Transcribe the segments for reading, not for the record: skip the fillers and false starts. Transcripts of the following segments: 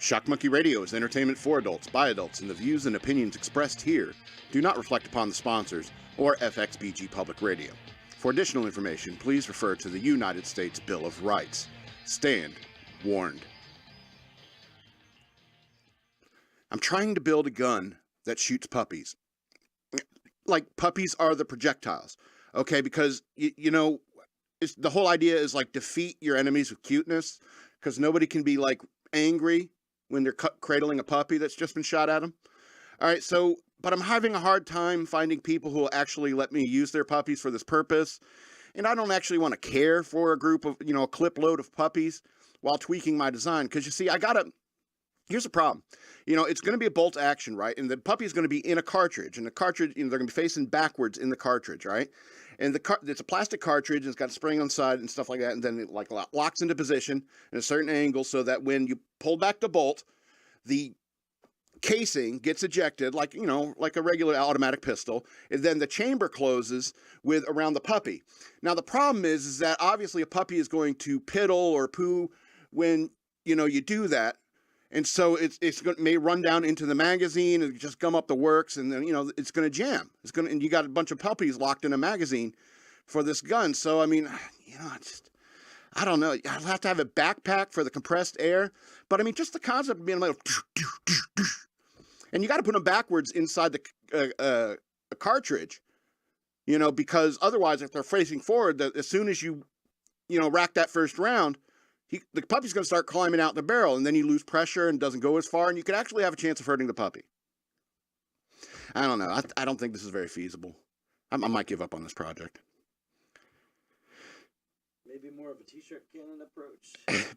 Shock Monkey Radio is entertainment for adults, by adults, and the views and opinions expressed here do not reflect upon the sponsors or FXBG Public Radio. For additional information, please refer to the United States Bill of Rights. Stand warned. I'm trying to build a gun that shoots puppies. Like, puppies are the projectiles, okay? Because, you know, the whole idea is, like, defeat your enemies with cuteness, because nobody can be, like, angry when they're cradling a puppy that's just been shot at them. All right, so, but I'm having a hard time finding people who will actually let me use their puppies for this purpose. And I don't actually want to care for a group of, you know, a clip load of puppies while tweaking my design. Because, you see, here's the problem. You know, it's going to be a bolt action, right? And the puppy is going to be in a cartridge. And the cartridge, you know, they're going to be facing backwards in the cartridge, right? And it's a plastic cartridge, and it's got a spring on the side and stuff like that. And then it, like, locks into position in a certain angle so that when you pull back the bolt, the casing gets ejected, like, you know, like a regular automatic pistol. And then the chamber closes with around the puppy. Now, the problem is that obviously a puppy is going to piddle or poo when, you know, you do that. And so it may run down into the magazine and just gum up the works, and then, you know, it's going to jam. And you got a bunch of puppies locked in a magazine for this gun. So, I mean, you know, I don't know. I'll have to have a backpack for the compressed air. But, I mean, just the concept of being like, and you got to put them backwards inside the cartridge, you know, because otherwise, if they're facing forward, as soon as you know, rack that first round, the puppy's going to start climbing out the barrel, and then you lose pressure and doesn't go as far, and you could actually have a chance of hurting the puppy. I don't know. I don't think this is very feasible. I might give up on this project. Maybe more of a t-shirt cannon approach.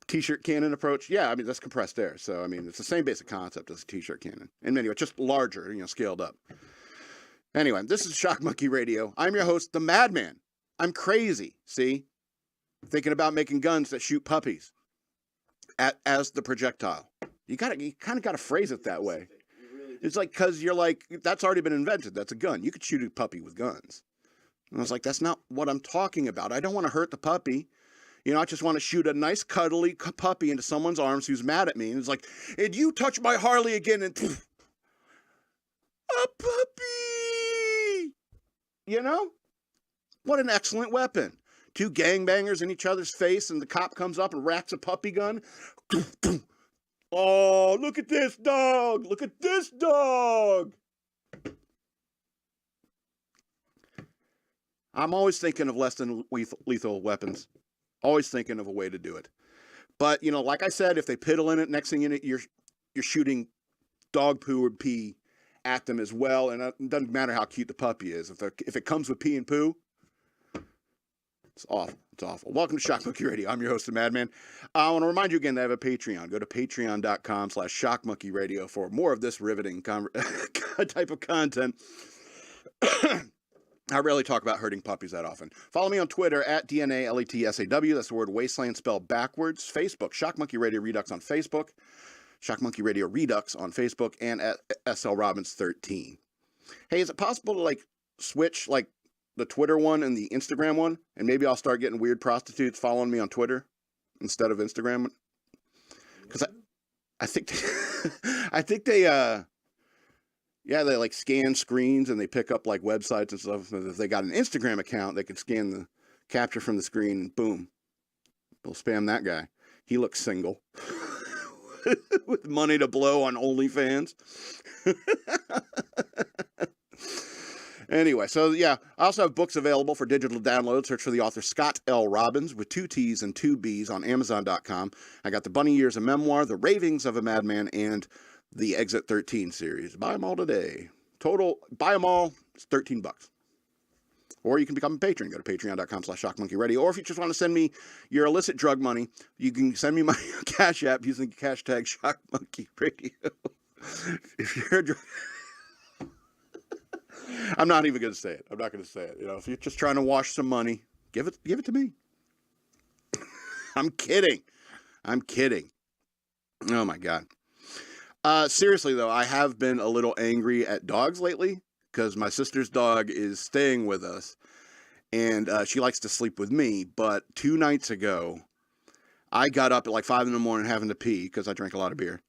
T-shirt cannon approach? Yeah, I mean, that's compressed air. So, I mean, it's the same basic concept as a t-shirt cannon. And anyway, just larger, you know, scaled up. Anyway, this is Shock Monkey Radio. I'm your host, the Madman. I'm crazy, see? Thinking about making guns that shoot puppies as the projectile. You kind of got to phrase it that way. It's like, because you're like, that's already been invented. That's a gun. You could shoot a puppy with guns. And I was like, that's not what I'm talking about. I don't want to hurt the puppy. You know, I just want to shoot a nice cuddly puppy into someone's arms who's mad at me. And it's like, and you touch my Harley again, and poof, a puppy. You know? What an excellent weapon. Two gangbangers in each other's face, and the cop comes up and racks a puppy gun. Oh, look at this dog! Look at this dog! I'm always thinking of less than lethal weapons. Always thinking of a way to do it. But, you know, like I said, if they piddle in it, next thing in it, you're shooting dog poo or pee at them as well, and it doesn't matter how cute the puppy is. If it comes with pee and poo, it's awful. It's awful. Welcome to Shock Monkey Radio. I'm your host, the Madman. I want to remind you again that I have a Patreon. Go to patreon.com/shockmonkeyradio for more of this riveting type of content. I rarely talk about hurting puppies that often. Follow me on Twitter at DNALETSAW. That's the word wasteland spelled backwards. Facebook, Shock Monkey Radio Redux on Facebook. Shock Monkey Radio Redux on Facebook, and at SLRobbins13. Hey, is it possible to, like, switch, like, the Twitter one and the Instagram one, and maybe I'll start getting weird prostitutes following me on Twitter instead of Instagram? Because I think they they like scan screens and they pick up like websites and stuff. If they got an Instagram account, they can scan the capture from the screen and boom, we'll spam that guy. He looks single with money to blow on OnlyFans. Anyway, so yeah, I also have books available for digital download. Search for the author Scott L. Robbins with 2 T's and 2 B's on Amazon.com. I got the Bunny Years, a memoir, The Ravings of a Madman, and the Exit 13 series. Buy them all today. Total, buy them all, it's $13. Or you can become a patron. Go to patreon.com/shockmonkeyradio. Or if you just want to send me your illicit drug money, you can send me my Cash App using the hashtag shockmonkeyradio. If you're a drug... I'm not even going to say it. I'm not going to say it. You know, if you're just trying to wash some money, give it to me. I'm kidding. Oh my God. Seriously though, I have been a little angry at dogs lately because my sister's dog is staying with us, and she likes to sleep with me. But 2 nights ago, I got up at like 5 in the morning having to pee because I drank a lot of beer.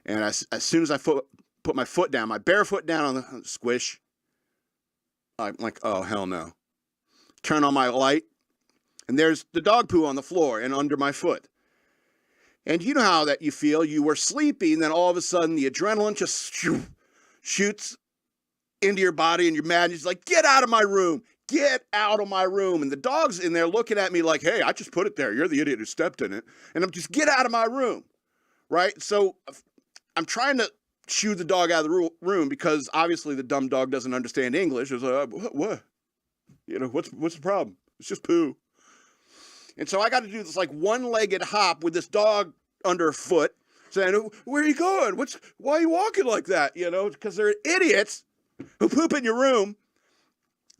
And as soon as I put my foot down, my bare foot down on the squish, I'm like, oh, hell no. Turn on my light, and there's the dog poo on the floor and under my foot. And you know how that you feel. You were sleepy, and then all of a sudden the adrenaline just shoots into your body, and you're mad. And you're like, get out of my room. Get out of my room. And the dog's in there looking at me like, hey, I just put it there. You're the idiot who stepped in it. And I'm just, get out of my room. Right? So I'm trying to shoo the dog out of the room because obviously the dumb dog doesn't understand English. It's like, what? You know, what's the problem? It's just poo. And so I got to do this like one-legged hop with this dog underfoot saying, where are you going? Why are you walking like that? You know, because they're idiots who poop in your room.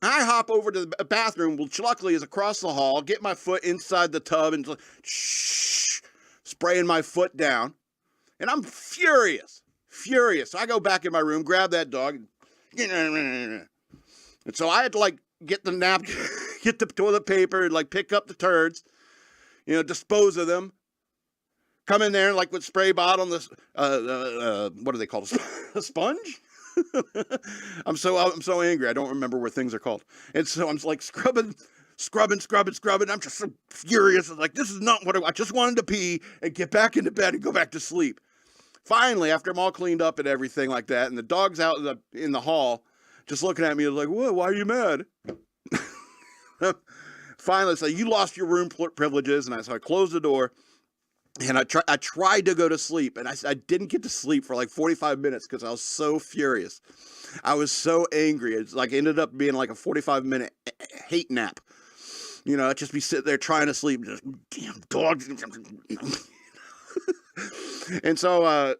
I hop over to the bathroom, which luckily is across the hall, get my foot inside the tub and spraying my foot down. And I'm furious. So I go back in my room, grab that dog. And so I had to like get the napkin, get the toilet paper, and like pick up the turds, you know, dispose of them. Come in there like with spray bottle, this what do they call it? A sponge? I'm so angry. I don't remember what things are called. And so I'm like scrubbing. I'm just so furious. I'm like, this is not what I just wanted to pee and get back into bed and go back to sleep. Finally, after I'm all cleaned up and everything like that, and the dog's out in the hall, just looking at me, like, "What? Why are you mad?" Finally, it's like, you lost your room privileges, and so I closed the door, and I tried to go to sleep, and I didn't get to sleep for like 45 minutes because I was so furious. I was so angry. It's like ended up being like a 45-minute hate nap. You know, I'd just be sitting there trying to sleep, just damn dogs. And so,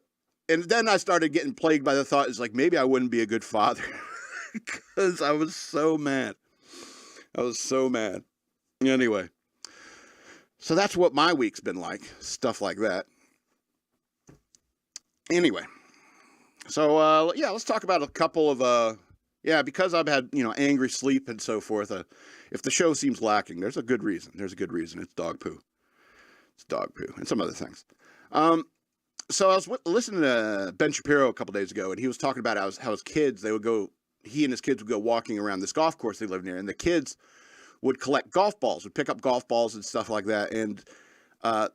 and then I started getting plagued by the thought, it's like, maybe I wouldn't be a good father because I was so mad. Anyway, so that's what my week's been like, stuff like that. Anyway, so, yeah, let's talk about a couple of, because I've had, you know, angry sleep and so forth. If the show seems lacking, there's a good reason. It's dog poo. And some other things. So I was listening to Ben Shapiro a couple days ago, and he was talking about how his kids, he and his kids would go walking around this golf course they lived near, and the kids would collect golf balls, would pick up golf balls and stuff like that. And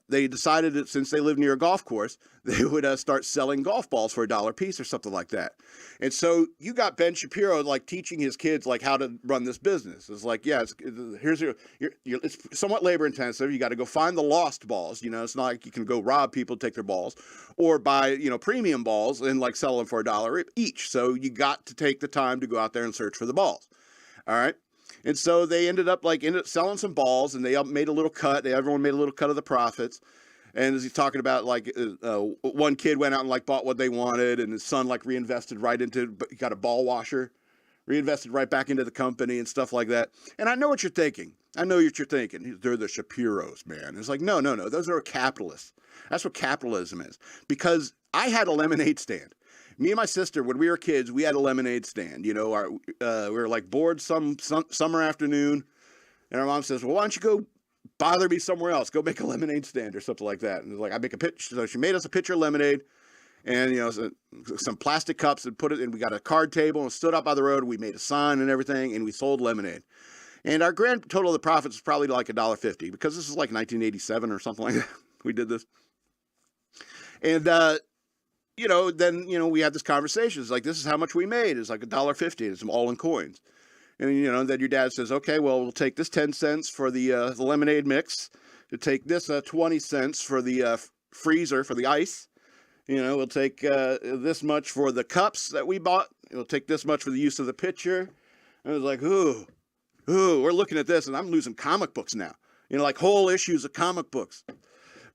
they decided that since they lived near a golf course, they would start selling golf balls for $1 a piece or something like that. And so you got Ben Shapiro like teaching his kids like how to run this business. It's like, yeah, it's somewhat labor intensive. You got to go find the lost balls. You know, it's not like you can go rob people, take their balls, or buy, you know, premium balls and like sell them for $1 each. So you got to take the time to go out there and search for the balls. All right. And so they ended up selling some balls, and they made a little cut. Everyone made a little cut of the profits. And as he's talking about, like, one kid went out and like bought what they wanted, and his son like reinvested right into, he got a ball washer, reinvested right back into the company and stuff like that. And I know what you're thinking. They're the Shapiros, man. It's like, no. Those are capitalists. That's what capitalism is. Because I had a lemonade stand. Me and my sister, when we were kids, we had a lemonade stand. You know, we were like bored some summer afternoon, and our mom says, "Well, why don't you go bother me somewhere else? Go make a lemonade stand or something like that." And like, I make a pitch. So she made us a pitcher of lemonade, and you know, some plastic cups, and put it. And we got a card table and stood up by the road. And we made a sign and everything, and we sold lemonade. And our grand total of the profits was probably like $1.50 because this is like 1987 or something like that. We did this, and you know, then, you know, we had this conversation. It's like, this is how much we made. It's like $1.50. It's all in coins. And, you know, then your dad says, okay, well, we'll take this 10 cents for the lemonade mix. We'll take this 20 cents for the freezer, for the ice. You know, we'll take this much for the cups that we bought. We'll take this much for the use of the pitcher. And it was like, ooh, we're looking at this, and I'm losing comic books now. You know, like whole issues of comic books.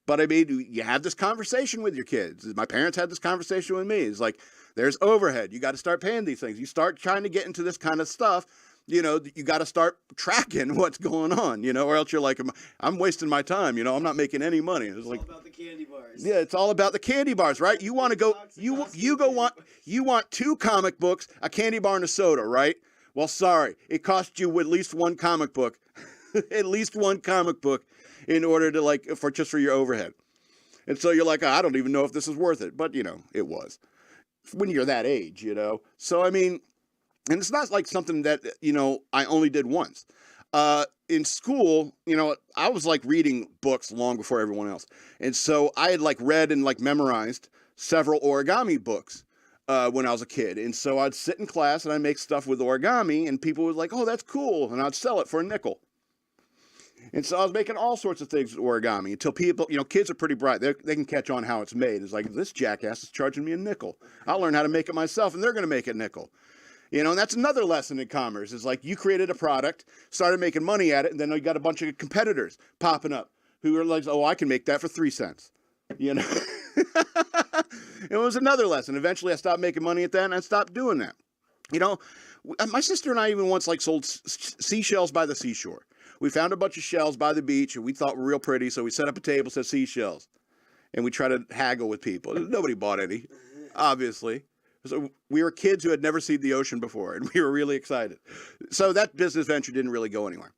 But I mean, you have this conversation with your kids. My parents had this conversation with me. It's like, there's overhead. You got to start paying these things. You start trying to get into this kind of stuff. You know, you got to start tracking what's going on, you know, or else you're like, I'm wasting my time. You know, I'm not making any money. It's like, all about the candy bars. Yeah, it's all about the candy bars, right? You want to go, you want 2 comic books, a candy bar and a soda, right? Well, sorry, it costs you at least 1 comic book, at least 1 comic book in order to for your overhead. And so you're like, I don't even know if this is worth it. But, it was. When you're that age, So, I mean, and it's not like something that, I only did once. In school, I was like reading books long before everyone else. And so I had like read and like memorized several origami books when I was a kid. And so I'd sit in class and I'd make stuff with origami and people would like, oh, that's cool. And I'd sell it for a nickel. And so I was making all sorts of things with origami until people, kids are pretty bright. They can catch on how it's made. It's like, this jackass is charging me a nickel. I'll learn how to make it myself and they're going to make it nickel. And that's another lesson in commerce. It's like you created a product, started making money at it, and then you got a bunch of competitors popping up who are like, oh, I can make that for 3 cents. It was another lesson. Eventually I stopped making money at that and I stopped doing that. My sister and I even once like sold seashells by the seashore. We found a bunch of shells by the beach and we thought were real pretty. So we set up a table, said seashells, and we tried to haggle with people. Nobody bought any, obviously. So we were kids who had never seen the ocean before and we were really excited. So that business venture didn't really go anywhere.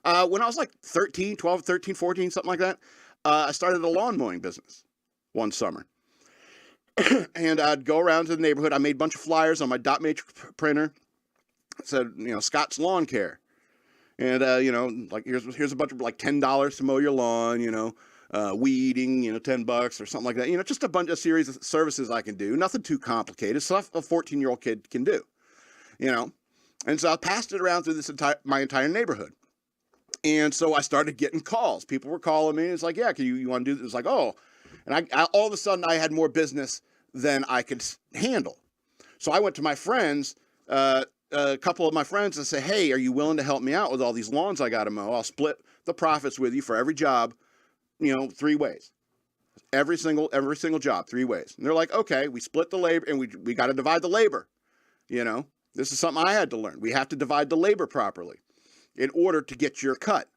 When I was like 13, 14, something like that, I started a lawn mowing business one summer. And I'd go around to the neighborhood. I made a bunch of flyers on my dot matrix printer. It said, Scott's Lawn Care. And, like here's a bunch of like $10 to mow your lawn, weeding, $10 or something like that. Just a series of services I can do. Nothing too complicated. Stuff a 14-year-old kid can do, And so I passed it around through my entire neighborhood. And so I started getting calls. People were calling me. It's like, yeah, you want to do this? It's like, oh. And I all of a sudden I had more business than I could handle. So I went to my friends, a couple of my friends, and said, hey, are you willing to help me out with all these lawns I got to mow? I'll split the profits with you for every job, 3 ways. Every single job, 3 ways. And they're like, okay, we split the labor and we got to divide the labor. This is something I had to learn. We have to divide the labor properly in order to get your cut.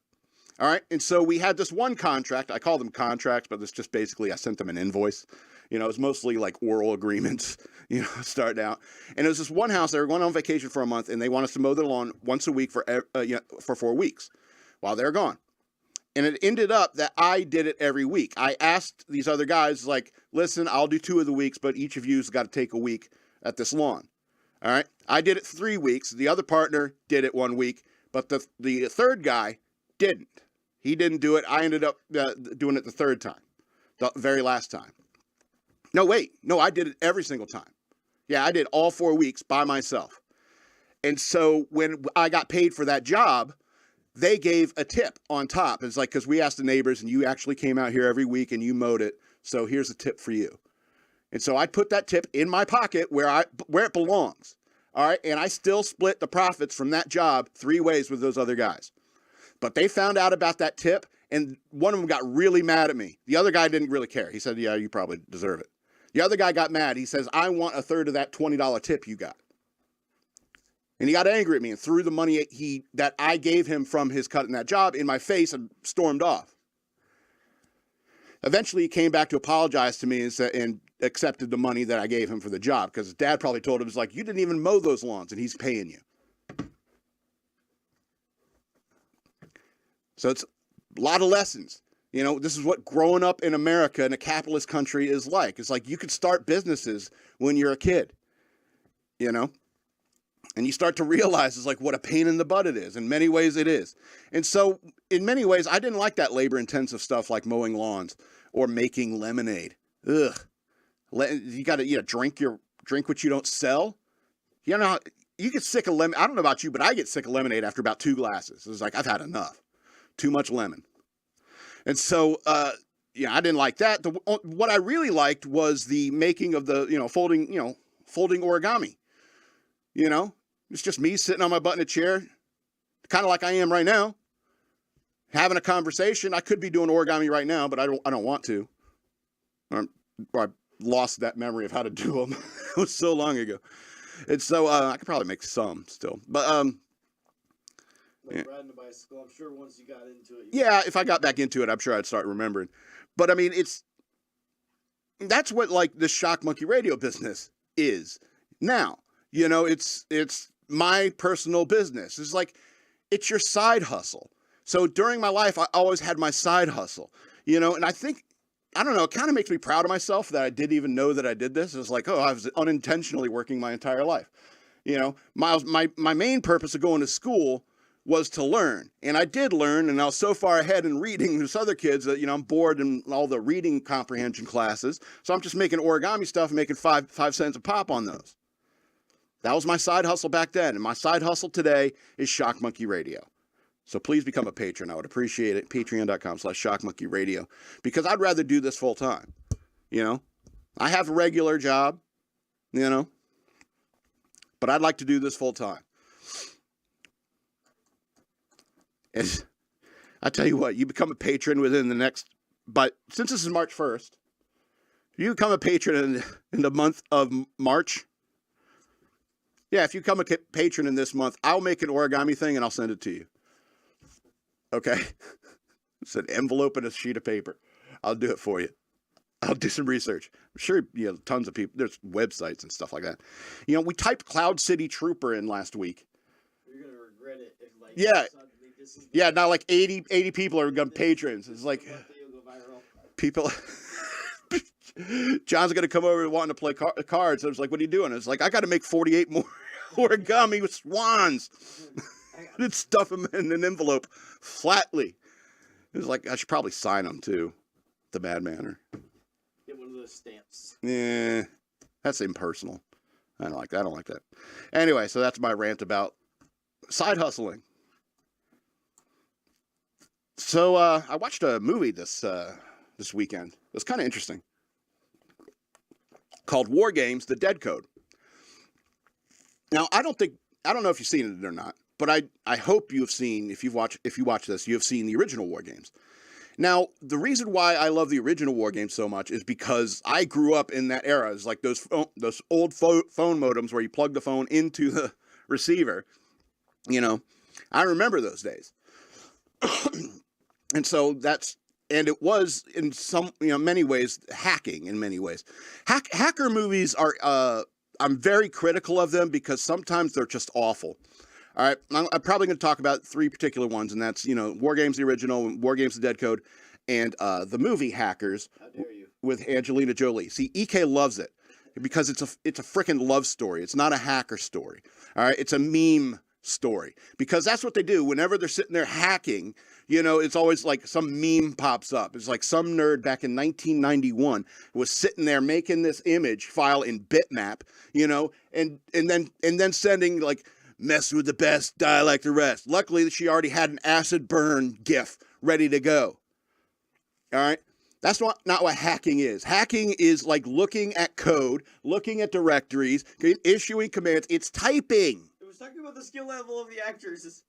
All right. And so we had this one contract. I call them contracts, but it's just basically I sent them an invoice. It was mostly like oral agreements, starting out. And it was this one house. They were going on vacation for a month and they want us to mow their lawn once a week for 4 weeks while they're gone. And it ended up that I did it every week. I asked these other guys, like, listen, I'll do 2 of the weeks, but each of you's got to take a week at this lawn. All right. I did it 3 weeks. The other partner did it 1 week, but the third guy didn't. He didn't do it. I ended up doing it the third time, the very last time. No, wait. No, I did it every single time. Yeah, I did all 4 weeks by myself. And so when I got paid for that job, they gave a tip on top. It's like, because we asked the neighbors and you actually came out here every week and you mowed it. So here's a tip for you. And so I put that tip in my pocket where it belongs. All right. And I still split the profits from that job 3 ways with those other guys. But they found out about that tip and one of them got really mad at me. The other guy didn't really care. He said, yeah, you probably deserve it. The other guy got mad. He says, I want a third of that $20 tip you got. And he got angry at me and threw the money that I gave him from his cut in that job in my face and stormed off. Eventually, he came back to apologize to me and accepted the money that I gave him for the job because his dad probably told him, it's like, you didn't even mow those lawns and he's paying you. So it's a lot of lessons. This is what growing up in America in a capitalist country is like. It's like you could start businesses when you're a kid, and you start to realize it's like what a pain in the butt it is. In many ways it is. And so in many ways, I didn't like that labor intensive stuff like mowing lawns or making lemonade. Ugh. You got to drink what you don't sell. You get sick of lemon. I don't know about you, but I get sick of lemonade after about 2 glasses. It's like, I've had enough. Too much lemon. And so, I didn't like that. What I really liked was the making of the, folding origami. It's just me sitting on my butt in a chair, kind of like I am right now, having a conversation. I could be doing origami right now, but I don't want to. Or I lost that memory of how to do them. It was so long ago. And so I could probably make some still, but like riding a bicycle, I'm sure once you got into it. Yeah, if I got back into it, I'm sure I'd start remembering. But I mean, that's what like the Shock Monkey Radio business is now. It's my personal business. It's like, it's your side hustle. So during my life, I always had my side hustle, and I think I don't know, it kind of makes me proud of myself that I didn't even know that I did this. It's like, oh, I was unintentionally working my entire life. You know, my main purpose of going to school was to learn. And I did learn, and I was so far ahead in reading there's other kids that, you know, I'm bored in all the reading comprehension classes. So I'm just making origami stuff and making 5 cents a pop on those. That was my side hustle back then. And my side hustle today is Shock Monkey Radio. So please become a patron. I would appreciate it. Patreon.com/shockmonkeyradio. Because I'd rather do this full time. You know, I have a regular job, you know, but I'd like to do this full time. And I tell you what, you become a patron within the next, but since this is March 1st, you become a patron in the month of March. Yeah, if you become a patron in this month, I'll make an origami thing and I'll send it to you. Okay? It's an envelope and a sheet of paper. I'll do it for you. I'll do some research. I'm sure, you know, tons of people, there's websites and stuff like that. You know, we typed Cloud City Trooper in last week. You're going to regret it if, like, yeah. Yeah, now like 80 people are going to patrons. It's like, people, John's going to come over wanting to play cards. I was like, what are you doing? It's like, I got to make 48 more origami with swans. And stuff them in an envelope flatly. It was like, I should probably sign them too. The Madman or get one of those stamps. Yeah, that's impersonal. I don't like that. I don't like that. Anyway, so that's my rant about side hustling. So I watched a movie this weekend. It was kind of interesting. Called Wargames: The Dead Code. Now, I don't know if you've seen it or not, but I hope you have seen, if you watch this, you have seen the original Wargames. Now, the reason why I love the original Wargames so much is because I grew up in that era. It's like those old phone modems where you plug the phone into the receiver. You know, I remember those days. And so and it was in some, you know, many ways, hacking in many ways. Hacker movies are, I'm very critical of them because sometimes they're just awful. All right, I'm probably going to talk about 3 particular ones, and that's, you know, Wargames the original, Wargames the Dead Code, and the movie Hackers. How dare you? With Angelina Jolie. See, EK loves it because it's a freaking love story. It's not a hacker story. All right, it's a meme story because that's what they do whenever they're sitting there hacking. You know, it's always like some meme pops up. It's like some nerd back in 1991 was sitting there making this image file in bitmap, you know, and then sending like, mess with the best, die like the rest. Luckily, she already had an acid burn GIF ready to go. All right? That's not what hacking is. Hacking is like looking at code, looking at directories, issuing commands. It's typing. It was talking about the skill level of the actors.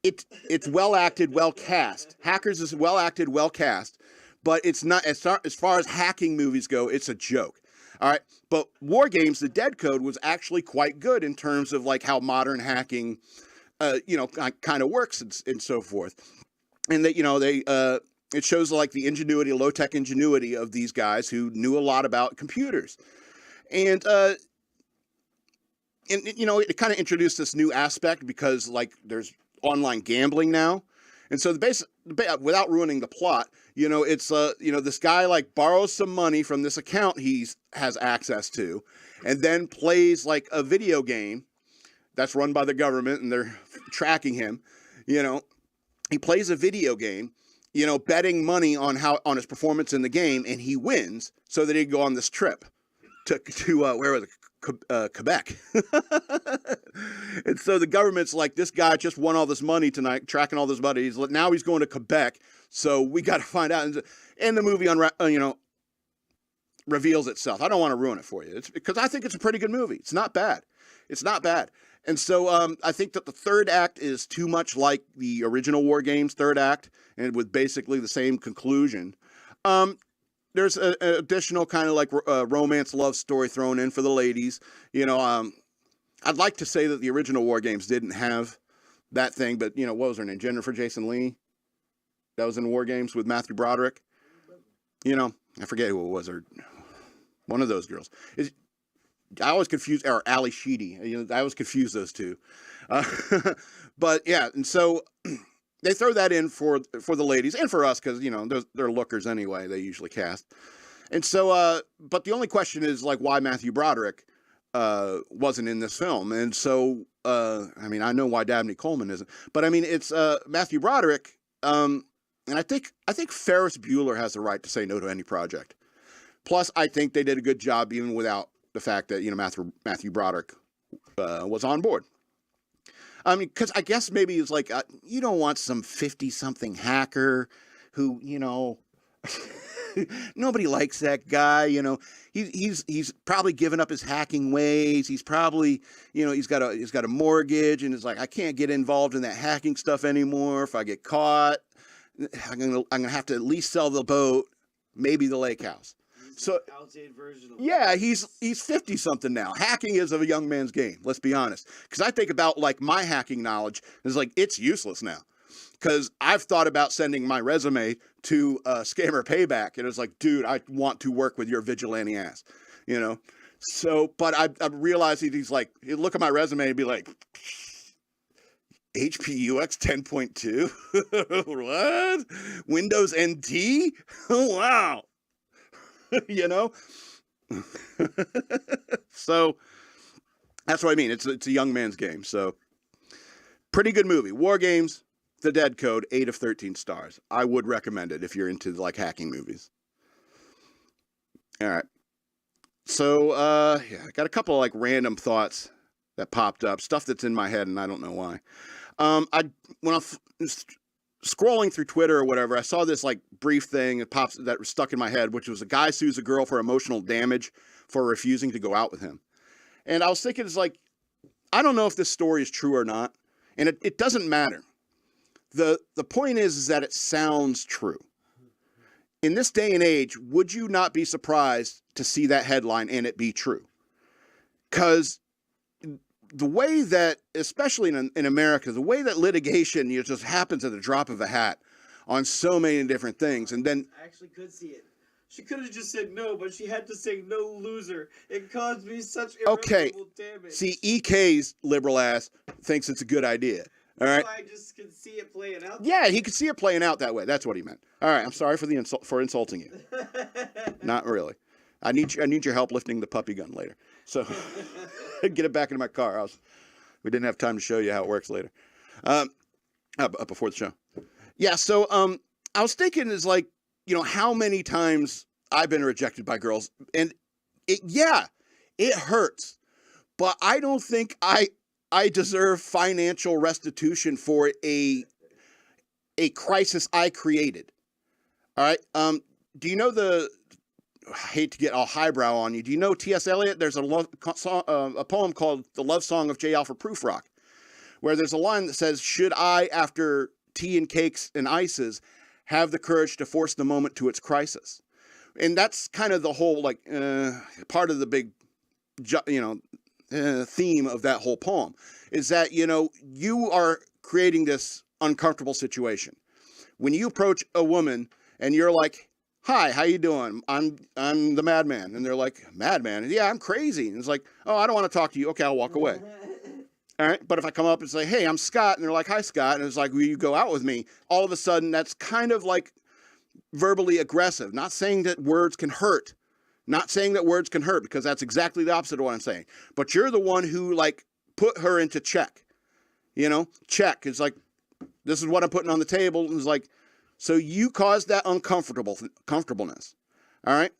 It's well acted, well cast. Hackers is well acted, well cast, but it's not as far as hacking movies go. It's a joke. All right, but Wargames: The Dead Code was actually quite good in terms of like how modern hacking, you know, kind of works and so forth, and that, you know, it shows like the ingenuity, low tech ingenuity of these guys who knew a lot about computers, and you know, it kind of introduced this new aspect because like there's online gambling now, and so without ruining the plot, you know, it's you know, this guy like borrows some money from this account he has access to, and then plays like a video game that's run by the government and they're tracking him. You know, he plays a video game, you know, betting money on his performance in the game, and he wins so that he can go on this trip to where was it? Quebec. And so the government's like, this guy just won all this money tonight, tracking all this money. Now he's going to Quebec, so we got to find out. And the movie, you know, reveals itself. I don't want to ruin it for you. It's because I think it's a pretty good movie. It's not bad. It's not bad. And so I think that the third act is too much like the original Wargames third act, and with basically the same conclusion. There's an additional kind of like romance love story thrown in for the ladies. You know, I'd like to say that the original Wargames didn't have that thing, but, you know, what was her name? Jennifer Jason Leigh? That was in Wargames with Matthew Broderick. You know, I forget who it was, or one of those girls. I always confuse, or Ali Sheedy. You know, I always confuse those two. But yeah, and so they throw that in for the ladies and for us because they're lookers anyway. They usually cast, and so but the only question is like why Matthew Broderick wasn't in this film, and so I mean I know why Dabney Coleman isn't, but I mean it's Matthew Broderick, and I think Ferris Bueller has the right to say no to any project. Plus, I think they did a good job even without the fact that Matthew Broderick was on board. I mean, because I guess maybe it's like you don't want some 50-something hacker who nobody likes that guy. He's probably given up his hacking ways. He's probably he's got a mortgage and it's like I can't get involved in that hacking stuff anymore. If I get caught, I'm gonna have to at least sell the boat, maybe the lake house. So outdated version of he's 50-something now. Hacking is a young man's game. Let's be honest. Because I think about like my hacking knowledge is like it's useless now. Because I've thought about sending my resume to Scammer Payback, and it's like, dude, I want to work with your vigilante ass, So, but I realized he's like, he'd look at my resume and be like, HP UX 10.2, what? Windows NT? Oh wow. So that's what I mean. It's a young man's game. So pretty good movie. Wargames, The Dead Code, 8 of 13 stars. I would recommend it if you're into like hacking movies. All right. So I got a couple of like random thoughts that popped up, stuff that's in my head and I don't know why. When I was scrolling through Twitter or whatever, I saw this like brief thing that was stuck in my head, which was a guy sues a girl for emotional damage for refusing to go out with him. And I was thinking, it's like, I don't know if this story is true or not. And it doesn't matter. The point is that it sounds true. In this day and age, would you not be surprised to see that headline and it be true? Because the way that, especially in America, the way that litigation just happens at the drop of a hat on so many different things. And then I actually could see it. She could have just said no, but she had to say no, loser. It caused me such irreparable damage. See, EK's liberal ass thinks it's a good idea. All right. I just can see it playing out. Yeah, he could see it playing out that way. That's what he meant. All right, I'm sorry for insulting you. Not really. I need your help lifting the puppy gun later. So get it back into my car. We didn't have time to show you how it works later. Before the show. Yeah. So I was thinking is like how many times I've been rejected by girls, and it hurts, but I don't think I deserve financial restitution for a crisis I created. All right. Do you know I hate to get all highbrow on you. Do you know T.S. Eliot? There's a poem called The Love Song of J. Alfred Prufrock, where there's a line that says, should I, after tea and cakes and ices, have the courage to force the moment to its crisis? And that's kind of the whole, like, part of the big, theme of that whole poem is that, you are creating this uncomfortable situation. When you approach a woman and you're like, hi, how you doing? I'm the madman. And they're like, madman? Yeah, I'm crazy. And it's like, oh, I don't want to talk to you. Okay, I'll walk away. All right. But if I come up and say, hey, I'm Scott. And they're like, hi, Scott. And it's like, will you go out with me? All of a sudden, that's kind of like verbally aggressive. Not saying that words can hurt. Not saying that words can hurt, because that's exactly the opposite of what I'm saying. But you're the one who like put her into check. Check. It's like, this is what I'm putting on the table. And it's like, so you caused that comfortableness. All right.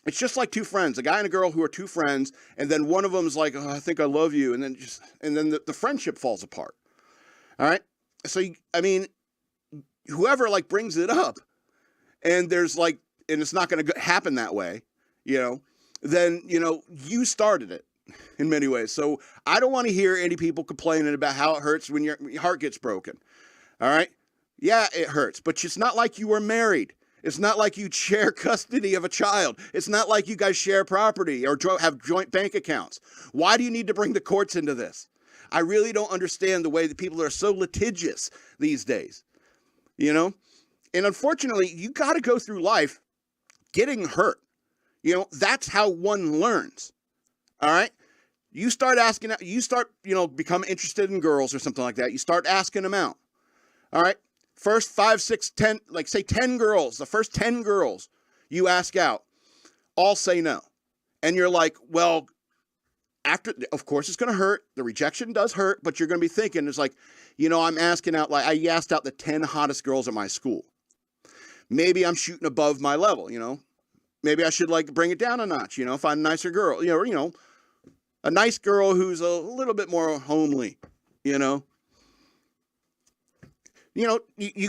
It's just like two friends, a guy and a girl who are two friends. And then one of them is like, oh, I think I love you. And then the friendship falls apart. All right. So, whoever like brings it up and there's like, and it's not going to happen that way, then, you started it in many ways. So I don't want to hear any people complaining about how it hurts when your heart gets broken. All right. Yeah, it hurts, but it's not like you were married. It's not like you share custody of a child. It's not like you guys share property or have joint bank accounts. Why do you need to bring the courts into this? I really don't understand the way that people are so litigious these days, And unfortunately, you got to go through life getting hurt. That's how one learns. All right. You start become interested in girls or something like that. You start asking them out. All right. first 5, 6, 10, like say 10 girls, the first 10 girls you ask out, all say no. And you're like, well, after, of course it's going to hurt. The rejection does hurt, but you're going to be thinking, it's like, I'm asking out, like I asked out the 10 hottest girls at my school. Maybe I'm shooting above my level, Maybe I should like bring it down a notch, find a nicer girl, a nice girl who's a little bit more homely, you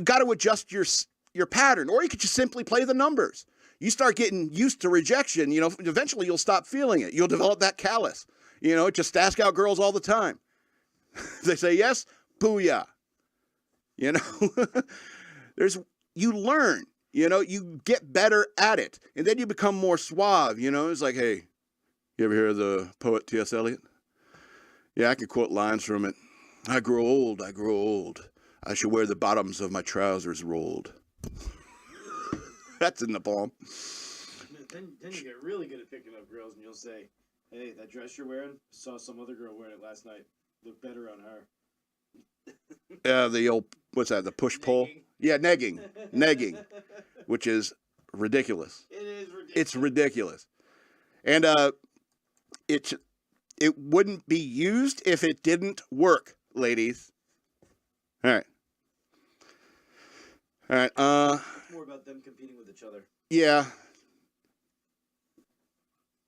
got to adjust your pattern, or you could just simply play the numbers. You start getting used to rejection, eventually you'll stop feeling it. You'll develop that callus, just ask out girls all the time. They say yes, booyah. You learn, you get better at it, and then you become more suave, it's like, hey, you ever hear of the poet T.S. Eliot? Yeah, I can quote lines from it. I grow old, I shall wear the bottoms of my trousers rolled. That's in the poem. Then you get really good at picking up girls, and you'll say, hey, that dress you're wearing, saw some other girl wearing it last night. Look better on her. Yeah, the old, what's that, the push-pull? Yeah, negging, which is ridiculous. It is ridiculous. It's ridiculous. And it wouldn't be used if it didn't work, ladies. All right. It's more about them competing with each other. Yeah.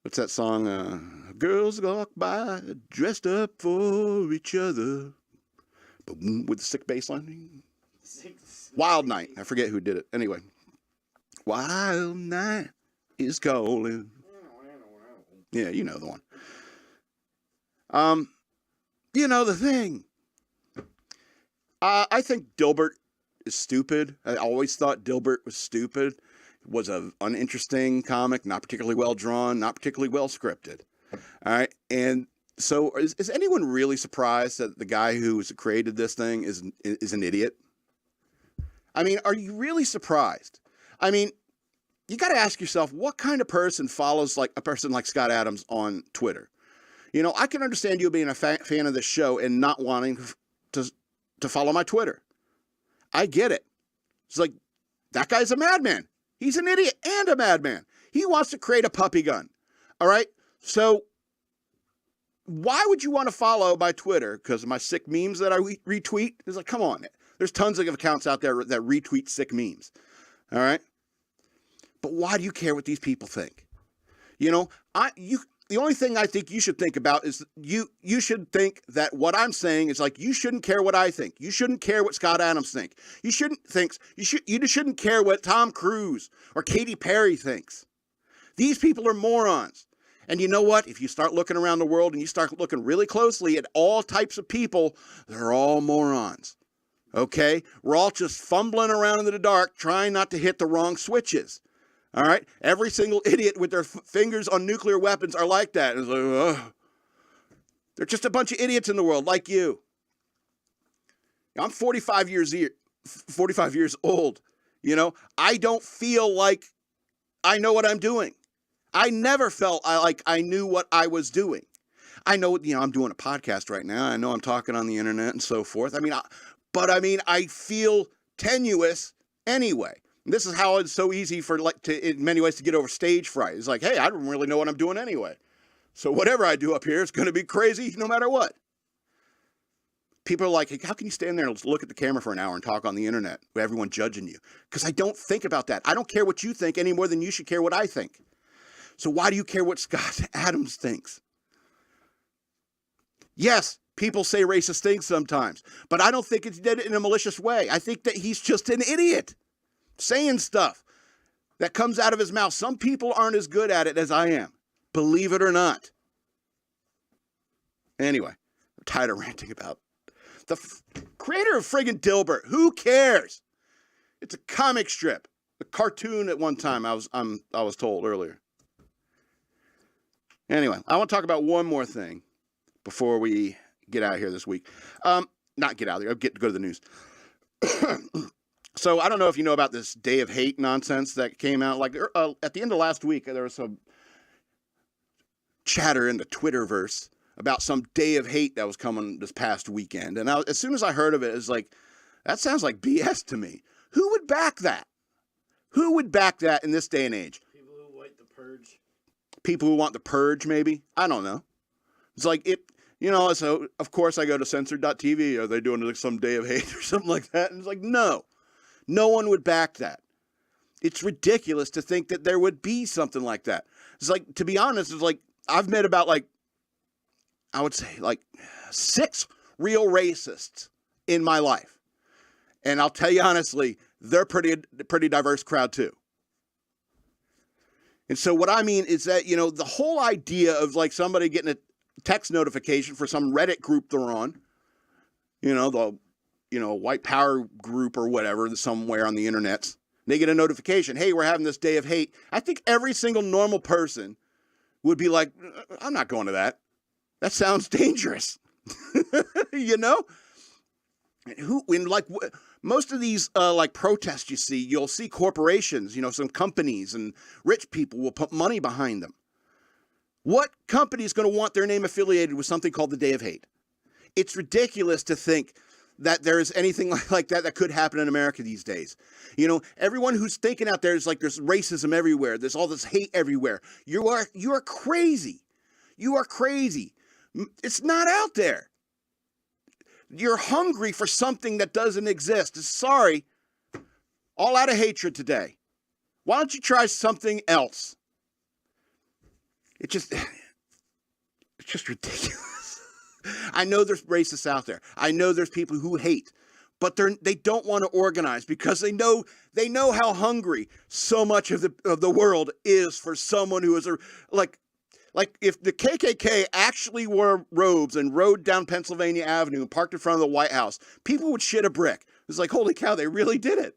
What's that song? Girls walk by dressed up for each other. With the sick bass line. Wild Night. I forget who did it. Anyway. Wild Night is calling. Yeah, you know the one. The thing. I think Dilbert is stupid. I always thought Dilbert was stupid. Was an uninteresting comic, not particularly well drawn, not particularly well scripted. All right. And so is anyone really surprised that the guy who's created this thing is an idiot? I mean, are you really surprised? I mean, you got to ask yourself, what kind of person follows like a person like Scott Adams on Twitter? I can understand you being a fan of this show and not wanting to follow my Twitter. I get it. It's like, that guy's a madman. He's an idiot and a madman. He wants to create a puppy gun. All right? So why would you want to follow my Twitter? Because of my sick memes that I retweet? It's like, come on. There's tons of accounts out there that retweet sick memes. All right? But why do you care what these people think? The only thing I think you should think about is you should think that what I'm saying is like, you shouldn't care what I think. You shouldn't care what Scott Adams thinks. You shouldn't care what Tom Cruise or Katy Perry thinks. These people are morons. And you know what? If you start looking around the world and you start looking really closely at all types of people, they're all morons. Okay? We're all just fumbling around in the dark trying not to hit the wrong switches. All right? Every single idiot with their fingers on nuclear weapons are like that. It's like, ugh. They're just a bunch of idiots in the world like you. I'm 45 years old. I don't feel like I know what I'm doing. I never felt like I knew what I was doing. I know, I'm doing a podcast right now. I know I'm talking on the internet and so forth. I feel tenuous anyway. And this is how it's so easy in many ways to get over stage fright. It's like, hey, I don't really know what I'm doing anyway. So whatever I do up here is going to be crazy no matter what. People are like, hey, how can you stand there and look at the camera for an hour and talk on the internet with everyone judging you? Because I don't think about that. I don't care what you think any more than you should care what I think. So why do you care what Scott Adams thinks? Yes, people say racist things sometimes, but I don't think it's did it in a malicious way. I think that he's just an idiot saying stuff that comes out of his mouth. Some people aren't as good at it as I am, believe it or not. Anyway, I'm tired of ranting about the creator of friggin' Dilbert. Who cares? It's a comic strip, a cartoon at one time. I was told earlier. Anyway, I want to talk about one more thing before we get out of here this week. Not get out of here. I'll get to go to the news. So I don't know if you know about this Day of Hate nonsense that came out. Like at the end of last week, there was some chatter in the Twitterverse about some Day of Hate that was coming this past weekend. And as soon as I heard of it, it's like, That sounds like BS to me. Who would back that? Who would back that in this day and age? People who want the purge. People who want the purge, maybe? I don't know. It's like it, you know, so of course I go to censored.tv. Are they doing like some day of hate or something like that? And it's like, no one would back that. It's ridiculous to think that there would be something like that. It's like, to be honest, it's like I've met about like, I would say like 6 real racists in my life. And I'll tell you honestly, they're pretty diverse crowd too. And so what I mean is that, you know, the whole idea of like somebody getting a text notification for some Reddit group they're on, you know, the, you know, white power group or whatever, somewhere on the internet, they get a notification, hey, we're having this day of hate. I think every single normal person would be like, I'm not going to that. That sounds dangerous. You know? In like most of these like protests you see, you'll see corporations, you know, some companies and rich people will put money behind them. What company is going to want their name affiliated with something called the Day of Hate? It's ridiculous to think that there is anything like that could happen in America these days. You know, everyone who's thinking out there is like there's racism everywhere. There's all this hate everywhere. You are crazy. You are crazy. It's not out there. You're hungry for something that doesn't exist. Sorry. All out of hatred today. Why don't you try something else? It's just ridiculous. I know there's racists out there. I know there's people who hate, but they don't want to organize because they know how hungry so much of the world is for someone who is like if the KKK actually wore robes and rode down Pennsylvania Avenue and parked in front of the White House, people would shit a brick. It's like, holy cow, they really did it.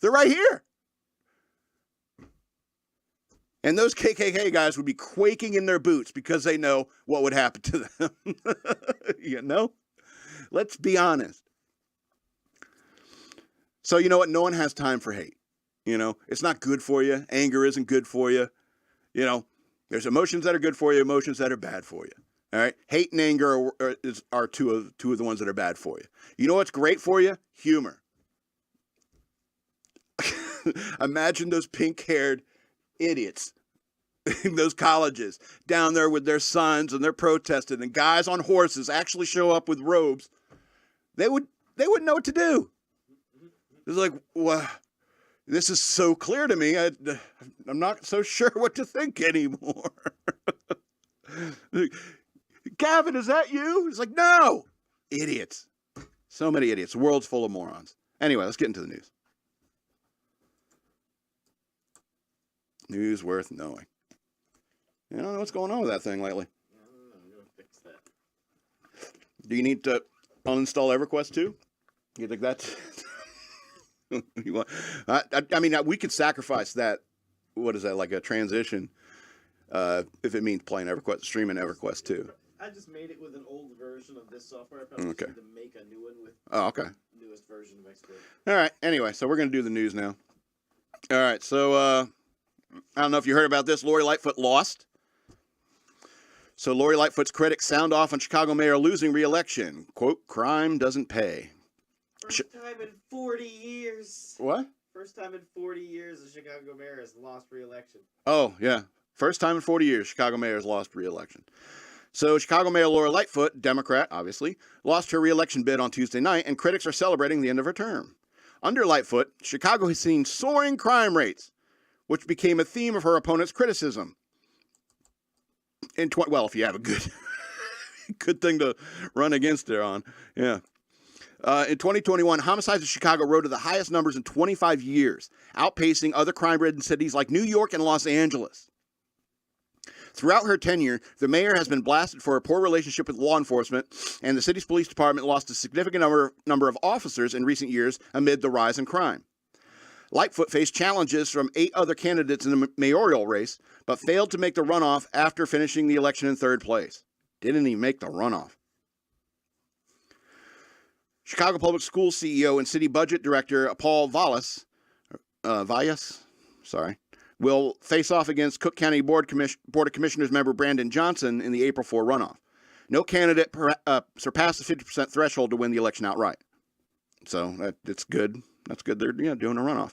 They're right here. And those KKK guys would be quaking in their boots because they know what would happen to them. You know? Let's be honest. So you know what? No one has time for hate. You know? It's not good for you. Anger isn't good for you. You know? There's emotions that are good for you, emotions that are bad for you. All right? Hate and anger are two of the ones that are bad for you. You know what's great for you? Humor. Imagine those pink-haired idiots in those colleges down there with their sons and they're protesting and guys on horses actually show up with robes. They wouldn't know what to do. It's like, well, this is so clear to me. I'm not so sure what to think anymore. Gavin, is that you? It's like, no, idiots. So many idiots. The world's full of morons. Anyway, let's get into the news. News worth knowing. I don't know what's going on with that thing lately. I don't know. I'm going to fix that. Do you need to uninstall EverQuest too? You think that's... I mean, we could sacrifice that. What is that, like a transition? If it means playing EverQuest, streaming EverQuest too. I just made it with an old version of this software. I probably need to make a new one with the newest version of Exploit. All right. Anyway, so we're going to do the news now. All right. So I don't know if you heard about this. Lori Lightfoot lost. So Lori Lightfoot's critics sound off on Chicago mayor losing re-election. Quote, crime doesn't pay. First time in 40 years. What? First time in 40 years a Chicago mayor has lost re-election. Oh, yeah. First time in 40 years Chicago mayor has lost re-election. So Chicago Mayor Lori Lightfoot, Democrat, obviously, lost her re-election bid on Tuesday night, and critics are celebrating the end of her term. Under Lightfoot, Chicago has seen soaring crime rates, which became a theme of her opponent's criticism. Well, if you have a good thing to run against her on, yeah. In 2021, homicides in Chicago rose to the highest numbers in 25 years, outpacing other crime-ridden cities like New York and Los Angeles. Throughout her tenure, the mayor has been blasted for a poor relationship with law enforcement, and the city's police department lost a significant number of officers in recent years amid the rise in crime. Lightfoot faced challenges from 8 other candidates in the mayoral race, but failed to make the runoff after finishing the election in 3rd place. Didn't even make the runoff. Chicago Public Schools CEO and City Budget Director Paul Valles, will face off against Cook County Board of Commissioners member Brandon Johnson in the April 4 runoff. No candidate surpassed the 50% threshold to win the election outright. So it's good. That's good. They're doing a runoff.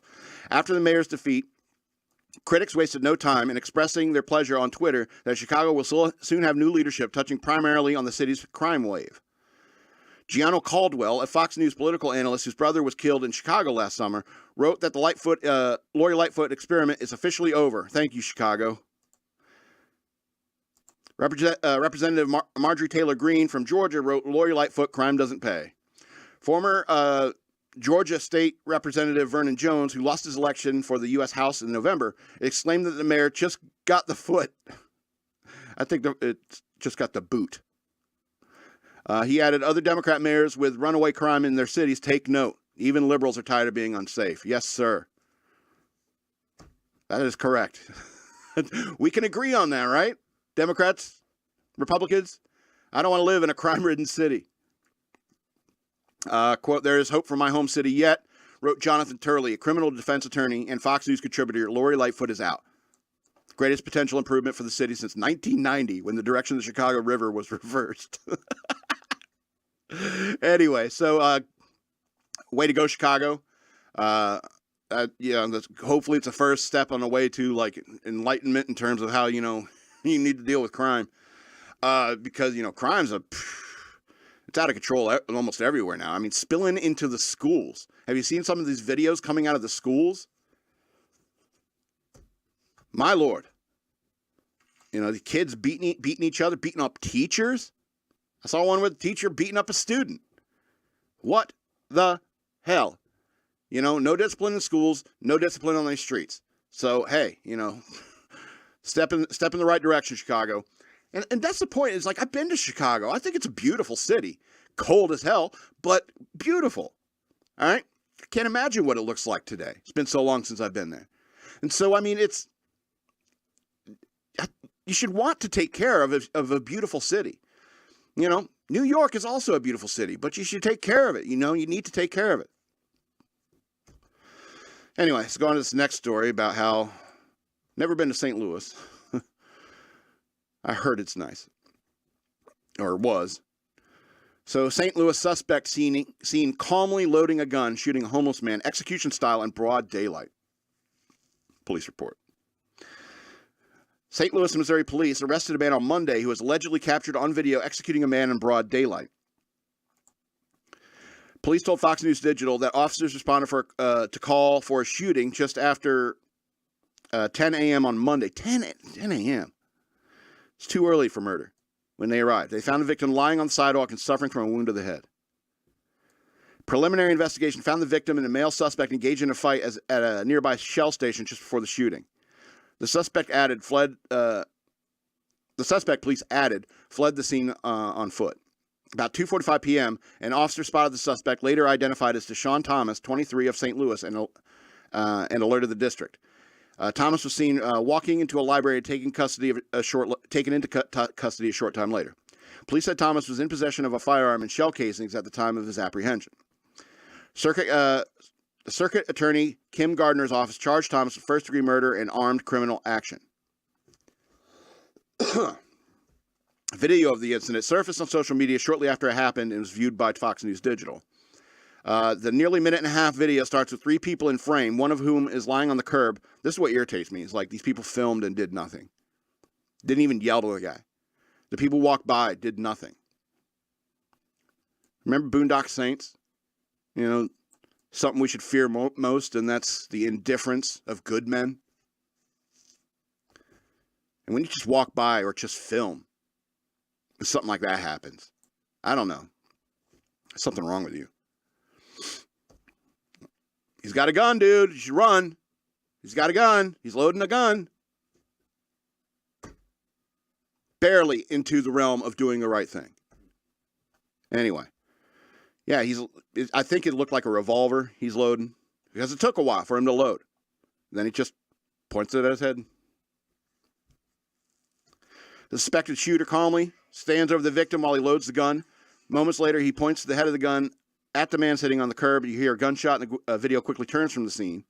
After the mayor's defeat, critics wasted no time in expressing their pleasure on Twitter that Chicago will soon have new leadership touching primarily on the city's crime wave. Gianno Caldwell, a Fox News political analyst whose brother was killed in Chicago last summer, wrote that the Lori Lightfoot experiment is officially over. Thank you, Chicago. Representative Marjorie Taylor Greene from Georgia wrote, Lori Lightfoot, crime doesn't pay. Former Georgia State Representative Vernon Jones, who lost his election for the U.S. House in November, exclaimed that the mayor just got the foot. I think it's just got the boot. He added, other Democrat mayors with runaway crime in their cities take note. Even liberals are tired of being unsafe. Yes, sir. That is correct. We can agree on that, right? Democrats, Republicans, I don't want to live in a crime-ridden city. Quote, there is hope for my home city yet, wrote Jonathan Turley, a criminal defense attorney and Fox News contributor. Lori Lightfoot is out. Greatest potential improvement for the city since 1990, when the direction of the Chicago River was reversed. Anyway, so way to go, Chicago. Hopefully it's a first step on the way to like enlightenment in terms of how, you need to deal with crime. Because, crime's it's out of control almost everywhere now. I mean, spilling into the schools. Have you seen some of these videos coming out of the schools? My Lord. The kids beating each other, beating up teachers. I saw one with a teacher beating up a student. What the hell? No discipline in schools, no discipline on the streets. So, hey, step in the right direction, Chicago. And that's the point. It's like, I've been to Chicago. I think it's a beautiful city. Cold as hell, but beautiful. All right? I can't imagine what it looks like today. It's been so long since I've been there. And so, I mean, you should want to take care of a beautiful city. New York is also a beautiful city, but you should take care of it. You need to take care of it. Anyway, let's go on to this next story about how never been to St. Louis. I heard it's nice. Or was. So, St. Louis suspect seen calmly loading a gun, shooting a homeless man, execution style in broad daylight. Police report. St. Louis, Missouri police arrested a man on Monday who was allegedly captured on video executing a man in broad daylight. Police told Fox News Digital that officers responded to call for a shooting just after 10 a.m. on Monday. 10 a.m. It's too early for murder. When they arrived, they found the victim lying on the sidewalk and suffering from a wound to the head. Preliminary investigation found the victim and a male suspect engaged in a fight at a nearby Shell station just before the shooting. The suspect police added, fled the scene on foot. About 2:45 p.m., an officer spotted the suspect, later identified as Deshaun Thomas, 23, of St. Louis, and alerted the district. Thomas was seen walking into a library, taken into custody a short time later. Police said Thomas was in possession of a firearm and shell casings at the time of his apprehension. The circuit attorney Kim Gardner's office charged Thomas with first-degree murder and armed criminal action. Video of the incident surfaced on social media shortly after it happened and was viewed by Fox News Digital. The nearly minute-and-a-half video starts with 3 people in frame, one of whom is lying on the curb. This is what irritates me. It's like these people filmed and did nothing. Didn't even yell to the guy. The people walked by, did nothing. Remember Boondock Saints? Something we should fear most, and that's the indifference of good men. And when you just walk by or just film, something like that happens. I don't know. There's something wrong with you. He's got a gun, dude. You should run. He's got a gun. He's loading a gun. Barely into the realm of doing the right thing. Anyway. Yeah, I think it looked like a revolver he's loading. Because it took a while for him to load. Then he just points it at his head. The suspected shooter calmly stands over the victim while he loads the gun. Moments later, he points the head of the gun at the man sitting on the curb. You hear a gunshot, and the video quickly turns from the scene,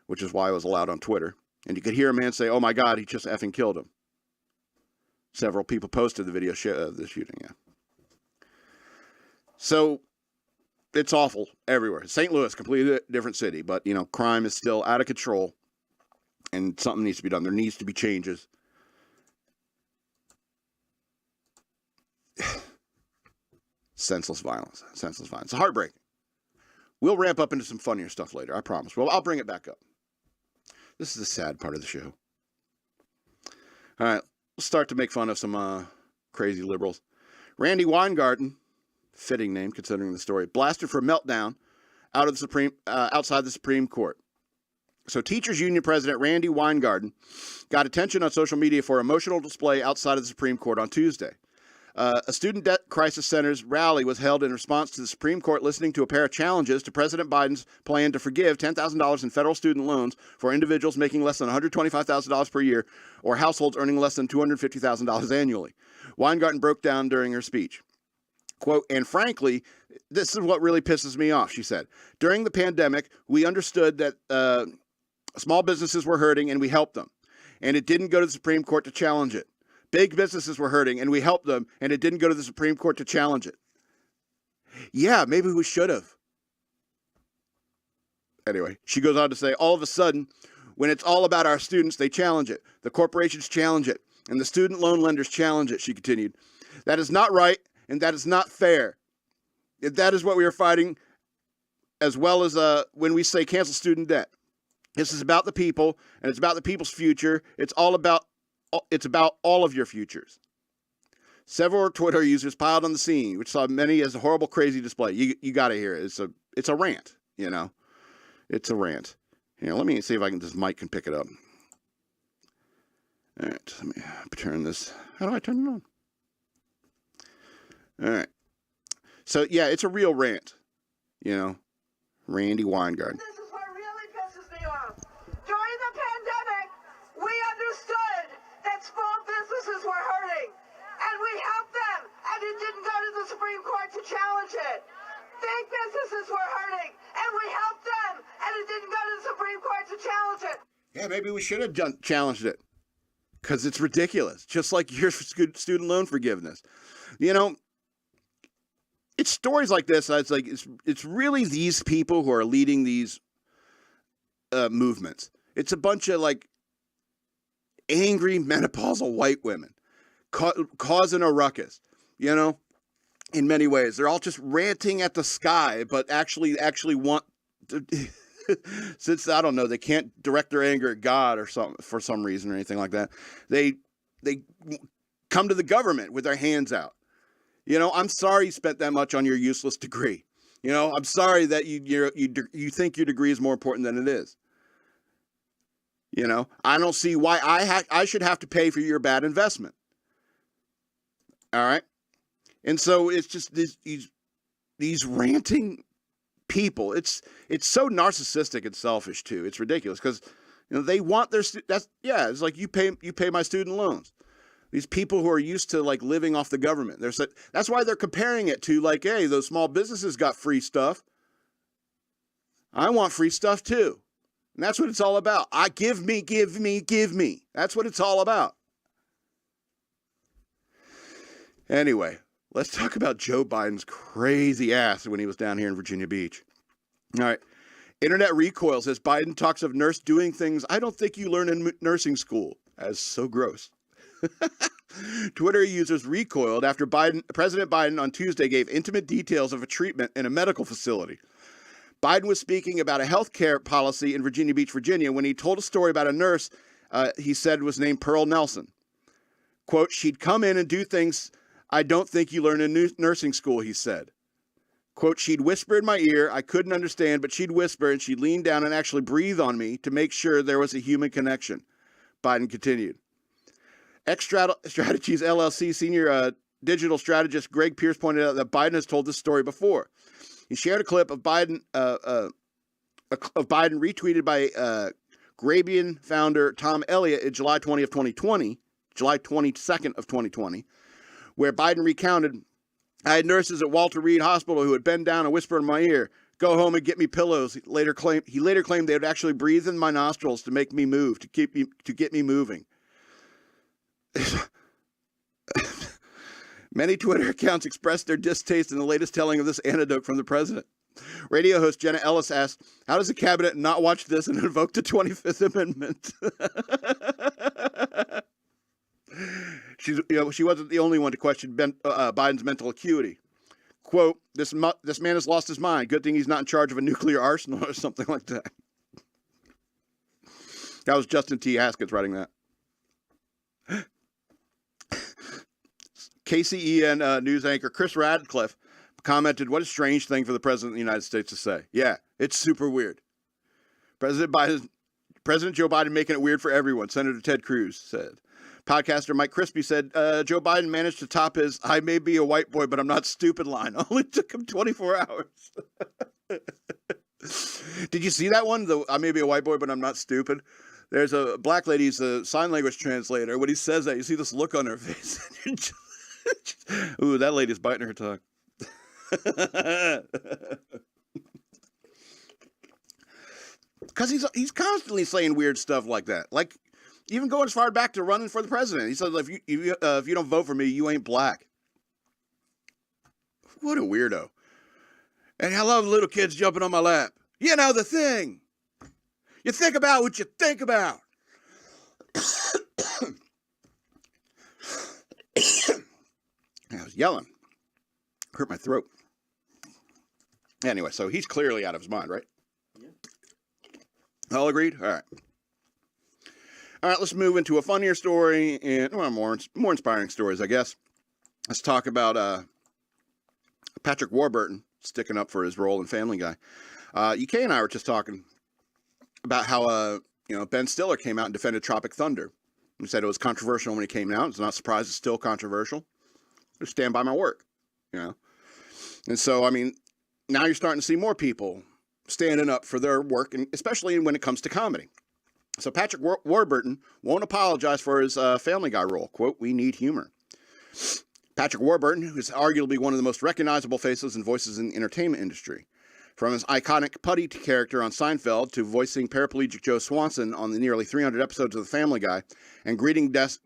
which is why it was allowed on Twitter. And you could hear a man say, "Oh my God, he just effing killed him." Several people posted the video of the shooting, yeah. So, it's awful everywhere. St. Louis, completely different city, but, crime is still out of control, and something needs to be done. There needs to be changes. Senseless violence. It's heartbreaking. We'll ramp up into some funnier stuff later, I promise. Well, I'll bring it back up. This is the sad part of the show. All right, let's start to make fun of some crazy liberals. Randi Weingarten, fitting name considering the story, blasted for a meltdown outside the Supreme Court. So Teachers Union President Randi Weingarten got attention on social media for an emotional display outside of the Supreme Court on Tuesday. A student debt crisis center's rally was held in response to the Supreme Court listening to a pair of challenges to President Biden's plan to forgive $10,000 in federal student loans for individuals making less than $125,000 per year or households earning less than $250,000 annually. Weingarten broke down during her speech. Quote, and frankly, this is what really pisses me off, she said. During the pandemic, we understood that small businesses were hurting and we helped them. And it didn't go to the Supreme Court to challenge it. Big businesses were hurting, and we helped them, and it didn't go to the Supreme Court to challenge it. Yeah, maybe we should have. Anyway, she goes on to say, all of a sudden, when it's all about our students, they challenge it. The corporations challenge it, and the student loan lenders challenge it, she continued. That is not right, and that is not fair. That is what we are fighting, as well as when we say cancel student debt. This is about the people, and it's about the people's future. It's about all of your futures. Several Twitter users piled on the scene, which saw many as a horrible, crazy display. You got to hear it. It's a rant, It's a rant. Here, let me see if this mic can pick it up. All right, let me turn this. How do I turn it on? All right. So, yeah, it's a real rant, Randi Weingarten. This is what really pisses me off. During the pandemic, we understood that small businesses were hurting, and we helped them, and it didn't go to the Supreme Court to challenge it. Big businesses were hurting, and we helped them, and it didn't go to the Supreme Court to challenge it. Yeah, maybe we should have challenged it, because it's ridiculous, just like your student loan forgiveness. It's stories like this. It's really these people who are leading these movements. It's a bunch of angry menopausal white women causing a ruckus, in many ways. They're all just ranting at the sky, but actually want to, since, I don't know, they can't direct their anger at God or something for some reason or anything like that. They come to the government with their hands out. I'm sorry you spent that much on your useless degree. I'm sorry that you think your degree is more important than it is. I don't see why I should have to pay for your bad investment. All right. And so it's just these ranting people. It's so narcissistic and selfish too. It's ridiculous because they want their it's like you pay my student loans. These people who are used to living off the government. That's why they're comparing it to hey, those small businesses got free stuff. I want free stuff too. And that's what it's all about. Give me. That's what it's all about. Anyway, let's talk about Joe Biden's crazy ass when he was down here in Virginia Beach. All right. Internet recoils as Biden talks of nurse doing things I don't think you learn in nursing school. As so gross. Twitter users recoiled after President Biden on Tuesday gave intimate details of a treatment in a medical facility. Biden was speaking about a health care policy in Virginia Beach, Virginia, when he told a story about a nurse he said was named Pearl Nelson. Quote, she'd come in and do things I don't think you learn in nursing school, he said. Quote, she'd whisper in my ear. I couldn't understand, but she'd whisper and she'd lean down and actually breathe on me to make sure there was a human connection. Biden continued. X Strategies LLC senior digital strategist Greg Pierce pointed out that Biden has told this story before. He shared a clip of Biden retweeted by Grabian founder Tom Elliott in July 22nd of 2020, where Biden recounted, I had nurses at Walter Reed Hospital who would bend down and whisper in my ear, go home and get me pillows. He later claimed they would actually breathe in my nostrils to make me move, to get me moving. Many Twitter accounts expressed their distaste in the latest telling of this anecdote from the president. Radio host Jenna Ellis asked, how does the cabinet not watch this and invoke the 25th Amendment? She wasn't the only one to question Biden's mental acuity. Quote, this man has lost his mind. Good thing he's not in charge of a nuclear arsenal or something like that. That was Justin T. Haskins writing that. KCEN news anchor Chris Radcliffe commented, what a strange thing for the President of the United States to say. Yeah, it's super weird. President Joe Biden making it weird for everyone, Senator Ted Cruz said. Podcaster Mike Crispy said, Joe Biden managed to top his I may be a white boy, but I'm not stupid line. Only took him 24 hours. Did you see that one? I may be a white boy, but I'm not stupid. There's a black lady, he's a sign language translator. When he says that, you see this look on her face. Ooh, that lady's biting her tongue. Because he's constantly saying weird stuff like that. Like, even going as far back to running for the president. He said, if you don't vote for me, you ain't black. What a weirdo. And I love little kids jumping on my lap. You know the thing. You think about what you think about. I was yelling. Hurt my throat. Anyway, so he's clearly out of his mind, right? Yeah. All agreed? All right. All right, let's move into a funnier story and more inspiring stories, I guess. Let's talk about Patrick Warburton sticking up for his role in Family Guy. UK and I were just talking about how Ben Stiller came out and defended Tropic Thunder. He said it was controversial when he came out. It's not surprised it's still controversial. I stand by my work, And so, I mean, now you're starting to see more people standing up for their work, and especially when it comes to comedy. So Patrick Warburton won't apologize for his Family Guy role. Quote, we need humor. Patrick Warburton, who is arguably one of the most recognizable faces and voices in the entertainment industry. From his iconic Putty character on Seinfeld to voicing paraplegic Joe Swanson on the nearly 300 episodes of The Family Guy and greeting guests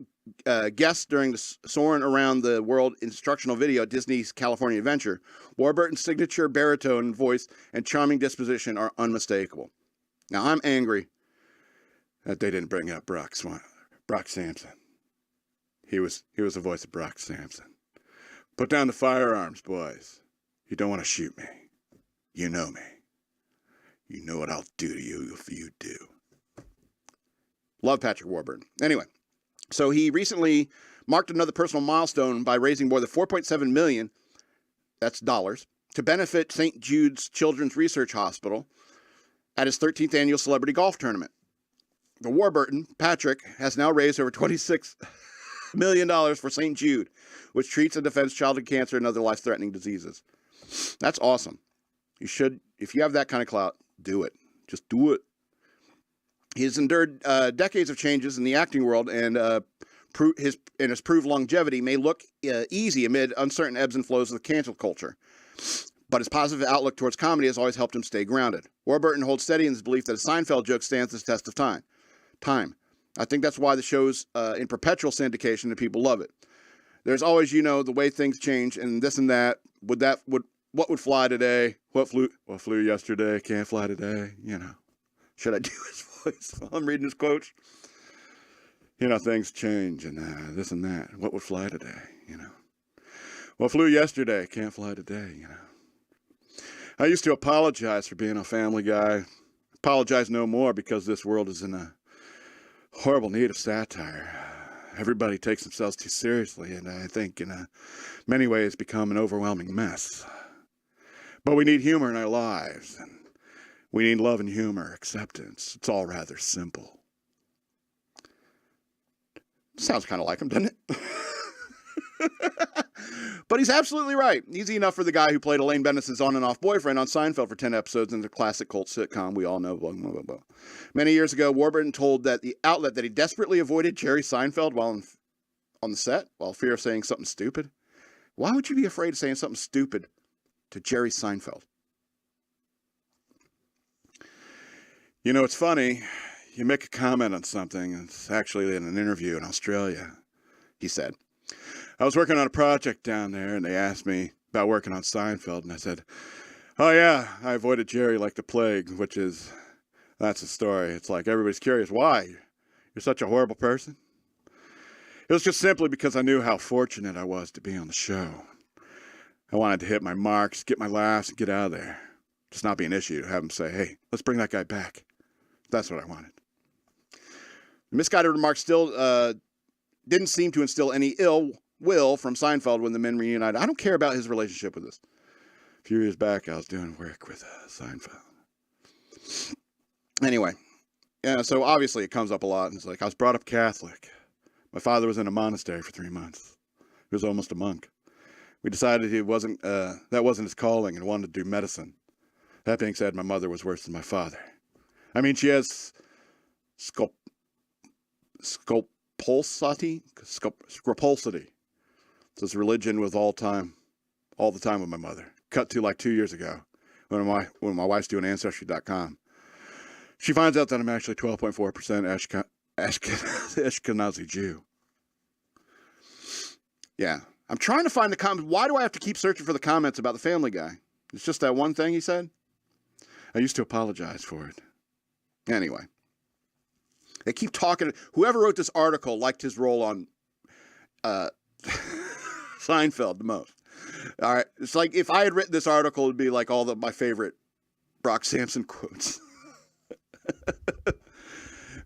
during the Soaring Around the World instructional video at Disney's California Adventure, Warburton's signature baritone voice and charming disposition are unmistakable. Now, I'm angry that they didn't bring up Brock Samson. He was the voice of Brock Samson. Put down the firearms, boys. You don't want to shoot me. You know me. You know what I'll do to you if you do. Love Patrick Warburton. Anyway, so he recently marked another personal milestone by raising more than $4.7 million, that's dollars, to benefit St. Jude's Children's Research Hospital at his 13th annual celebrity golf tournament. The Warburton, Patrick, has now raised over $26 million for St. Jude, which treats and defends childhood cancer and other life-threatening diseases. That's awesome. You should, if you have that kind of clout, do it. Just do it. He has endured decades of changes in the acting world, and his proved longevity may look easy amid uncertain ebbs and flows of the cancel culture. But his positive outlook towards comedy has always helped him stay grounded. Warburton holds steady in his belief that a Seinfeld joke stands the test of time. I think that's why the show's in perpetual syndication and people love it. There's always, the way things change and this and that. What would fly today? What flew yesterday? Can't fly today. Should I do his voice while I'm reading his quotes? Things change and this and that. What would fly today? What flew yesterday? Can't fly today. I used to apologize for being a Family Guy. Apologize no more because this world is in a horrible need of satire. Everybody takes themselves too seriously, and I think in many ways become an overwhelming mess. But we need humor in our lives, and we need love and humor, acceptance. It's all rather simple. Sounds kind of like him, doesn't it? But he's absolutely right. Easy enough for the guy who played Elaine Bennis's on and off boyfriend on Seinfeld for 10 episodes in the classic cult sitcom we all know. Blah, blah, blah, blah. Many years ago, Warburton told the outlet that he desperately avoided Jerry Seinfeld while on the set, while fear of saying something stupid. Why would you be afraid of saying something stupid to Jerry Seinfeld? It's funny. You make a comment on something, and it's actually in an interview in Australia, he said. I was working on a project down there, and they asked me about working on Seinfeld, and I said, Oh, yeah, I avoided Jerry like the plague, that's the story. It's like everybody's curious. Why? You're such a horrible person? It was just simply because I knew how fortunate I was to be on the show. I wanted to hit my marks, get my laughs, and get out of there. Just not be an issue to have them say, hey, let's bring that guy back. That's what I wanted. The misguided remarks still didn't seem to instill any ill will from Seinfeld when the men reunited. I don't care about his relationship with us. A few years back, I was doing work with Seinfeld. Anyway, yeah, so obviously it comes up a lot. And it's like, I was brought up Catholic. My father was in a monastery for 3 months. He was almost a monk. We decided that wasn't his calling and wanted to do medicine. That being said, my mother was worse than my father. I mean, she has scrupulosity. So this religion was all the time with my mother. Cut to like 2 years ago when my wife's doing Ancestry.com. She finds out that I'm actually 12.4% Ashkenazi Jew. Yeah. I'm trying to find the comments. Why do I have to keep searching for the comments about the Family Guy? It's just that one thing he said. I used to apologize for it. Anyway. They keep talking. Whoever wrote this article liked his role on Seinfeld the most. All right. It's like if I had written this article, it'd be like all my favorite Brock Sampson quotes.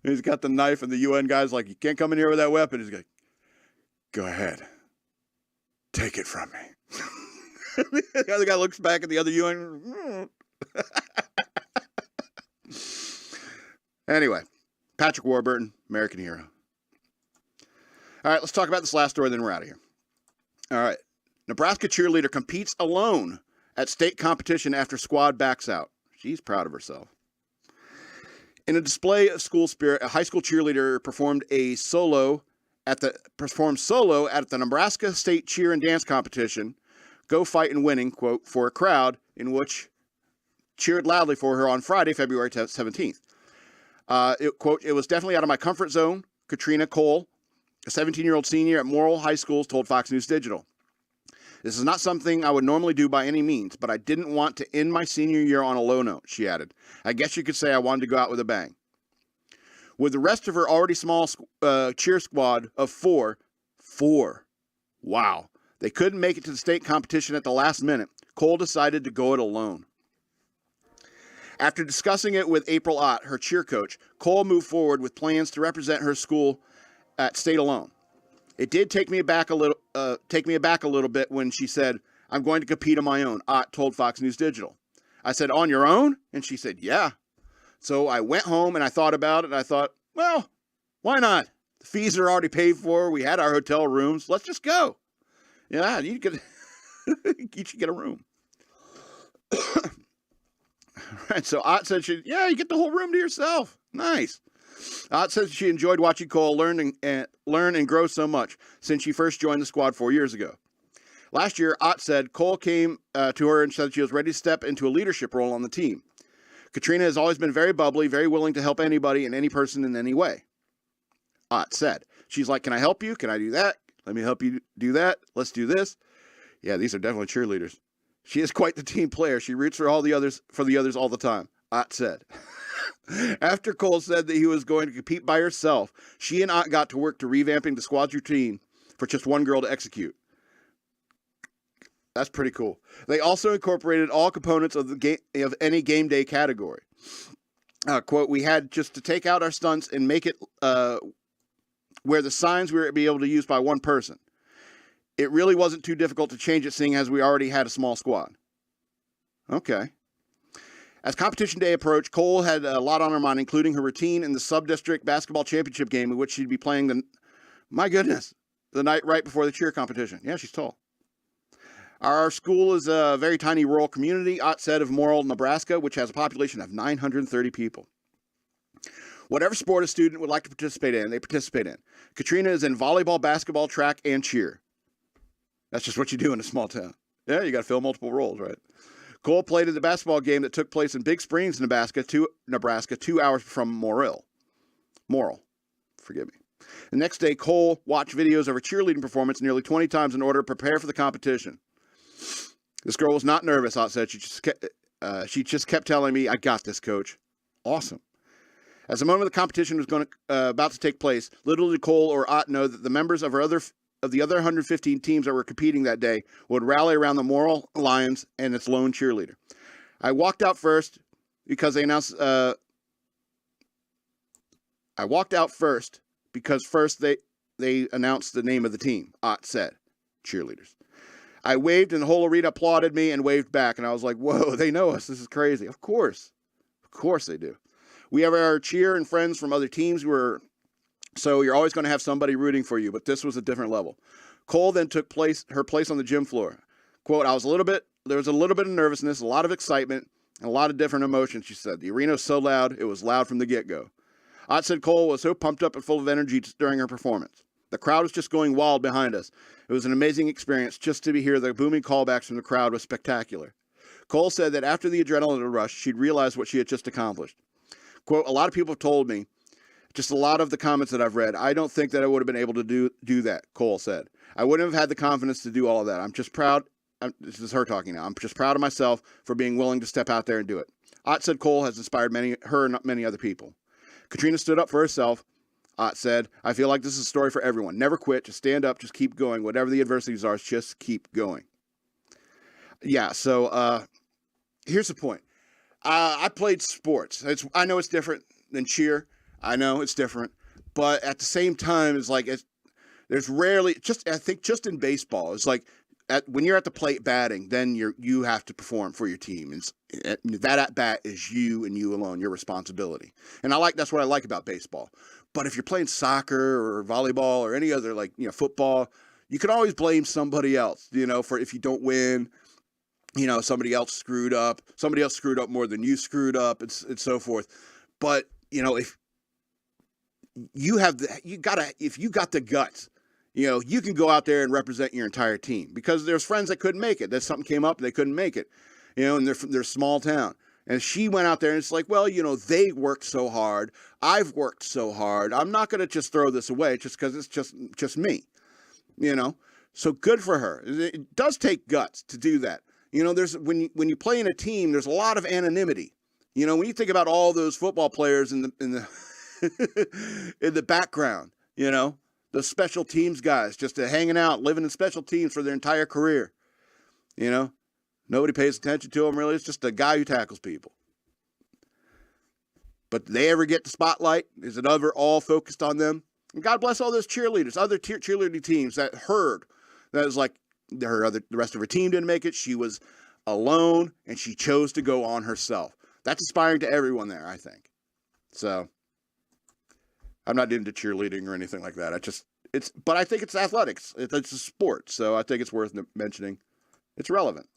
He's got the knife and the UN guy's like, you can't come in here with that weapon. He's like, go ahead. Take it from me. The other guy looks back at the other UN. Anyway, Patrick Warburton, American hero. All right, let's talk about this last story, then we're out of here. All right. Nebraska cheerleader competes alone at state competition after squad backs out. She's proud of herself. In a display of school spirit, a high school cheerleader performed solo at the Nebraska State Cheer and Dance Competition, Go Fight and Winning, quote, for a crowd in which cheered loudly for her on Friday, February 17th. It was definitely out of my comfort zone, Katrina Cole, a 17-year-old senior at Morrill High School, told Fox News Digital. This is not something I would normally do by any means, but I didn't want to end my senior year on a low note, she added. I guess you could say I wanted to go out with a bang. With the rest of her already small cheer squad of four, wow, they couldn't make it to the state competition at the last minute. Cole decided to go it alone. After discussing it with April Ott, her cheer coach, Cole moved forward with plans to represent her school at state alone. It did take me aback a little bit when she said, I'm going to compete on my own, Ott told Fox News Digital. I said, on your own? And she said, yeah. So I went home and I thought about it and I thought, well, why not? The fees are already paid for. We had our hotel rooms. Let's just go. Yeah, you should get a room. Right, so Ott said, you get the whole room to yourself. Nice. Ott says she enjoyed watching Cole learn and grow so much since she first joined the squad 4 years ago. Last year, Ott said Cole came to her and said she was ready to step into a leadership role on the team. Katrina has always been very bubbly, very willing to help anybody and any person in any way. Ott said. She's like, can I help you? Can I do that? Let me help you do that. Let's do this. Yeah, these are definitely cheerleaders. She is quite the team player. She roots for the others all the time, Ott said. After Cole said that he was going to compete by herself, she and Ott got to work to revamping the squad's routine for just one girl to execute. That's pretty cool. They also incorporated all components of any game day category. Quote, we had just to take out our stunts and make it where the signs we were be able to use by one person. It really wasn't too difficult to change it, seeing as we already had a small squad. Okay. As competition day approached, Cole had a lot on her mind, including her routine in the sub-district basketball championship game in which she'd be playing the night right before the cheer competition. Yeah, she's tall. Our school is a very tiny rural community, Ott said, of Morrill, Nebraska, which has a population of 930 people. Whatever sport a student would like to participate in, they participate in. Katrina is in volleyball, basketball, track, and cheer. That's just what you do in a small town. Yeah, you got to fill multiple roles, right? Cole played in the basketball game that took place in Big Springs, Nebraska, 2 hours from Morrill. Forgive me. The next day, Cole watched videos of her cheerleading performance nearly 20 times in order to prepare for the competition. This girl was not nervous, Ott said. She just kept telling me, I got this, coach. Awesome. As the moment of the competition was about to take place, little did Cole or Ott know that the members of the other 115 teams that were competing that day would rally around the Moral Lions and its lone cheerleader. I walked out first because they announced. I walked out first because first they announced the name of the team. Ott said, cheerleaders. I waved and the whole arena applauded me and waved back, and I was like, "Whoa, they know us! This is crazy." Of course they do. We have our cheer and friends from other teams so you're always going to have somebody rooting for you, but this was a different level. Cole then took her place on the gym floor. Quote, there was a little bit of nervousness, a lot of excitement, and a lot of different emotions, she said. The arena was so loud, it was loud from the get-go. Ott said Cole was so pumped up and full of energy during her performance. The crowd was just going wild behind us. It was an amazing experience. Just to hear the booming callbacks from the crowd was spectacular. Cole said that after the adrenaline rush, she'd realized what she had just accomplished. Quote, a lot of people have told me, just a lot of the comments that I've read, I don't think that I would have been able to do that, Cole said. I wouldn't have had the confidence to do all of that. I'm just proud. This is her talking now. I'm just proud of myself for being willing to step out there and do it. Ott said Cole has inspired her and many other people. Katrina stood up for herself. Ott said, I feel like this is a story for everyone. Never quit. Just stand up. Just keep going. Whatever the adversities are, just keep going. Yeah, so here's the point. I played sports. I know it's different than cheer. I know it's different. But at the same time, it's like there's rarely, I think just in baseball, it's like when you're at the plate batting, then you have to perform for your team. And that at bat is you and you alone, your responsibility. And that's what I like about baseball. But if you're playing soccer or volleyball or any other, football, you can always blame somebody else, for if you don't win. Somebody else screwed up more than you screwed up, and so forth. But, if you got the guts, you can go out there and represent your entire team, because there's friends that couldn't make it. That something came up and they couldn't make it, and they're small town. And she went out there and it's like, well, they worked so hard. I've worked so hard. I'm not going to just throw this away just because it's just me, So good for her. It does take guts to do that. There's when you play in a team, there's a lot of anonymity. When you think about all those football players in the in the background, the special teams guys just hanging out, living in special teams for their entire career. Nobody pays attention to them really. It's just a guy who tackles people. But do they ever get the spotlight? Is it ever all focused on them? And God bless all those cheerleaders, other cheerleading teams that was like, the rest of her team didn't make it. She was alone, and she chose to go on herself. That's inspiring to everyone there, I think. So, I'm not into cheerleading or anything like that. But I think it's athletics. It's a sport, so I think it's worth mentioning. It's relevant.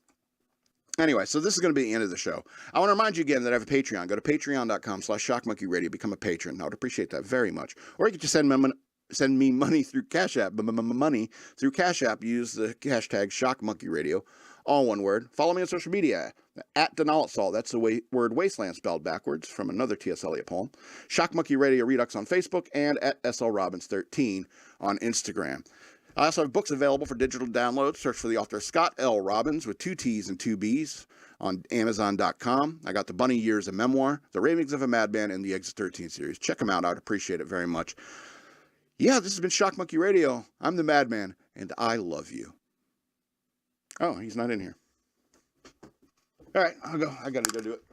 Anyway, so this is going to be the end of the show. I want to remind you again that I have a Patreon. Go to patreon.com/shockmonkeyradio. Become a patron. I would appreciate that very much. Or you can just send me money through Cash App. Money through Cash App. Use the hashtag shockmonkeyradio. All one word. Follow me on social media at Denolitsalt. That's the word wasteland spelled backwards from another T.S. Eliot poem. Shock Monkey Radio Redux on Facebook and at SLRobbins13 on Instagram. I also have books available for digital download. Search for the author Scott L. Robbins with 2 T's and 2 B's on Amazon.com. I got the Bunny Years, a memoir, The Ravings of a Madman, and the Exit 13 series. Check them out. I'd appreciate it very much. Yeah, this has been Shock Monkey Radio. I'm the Madman, and I love you. Oh, he's not in here. All right, I'll go. I got to go do it.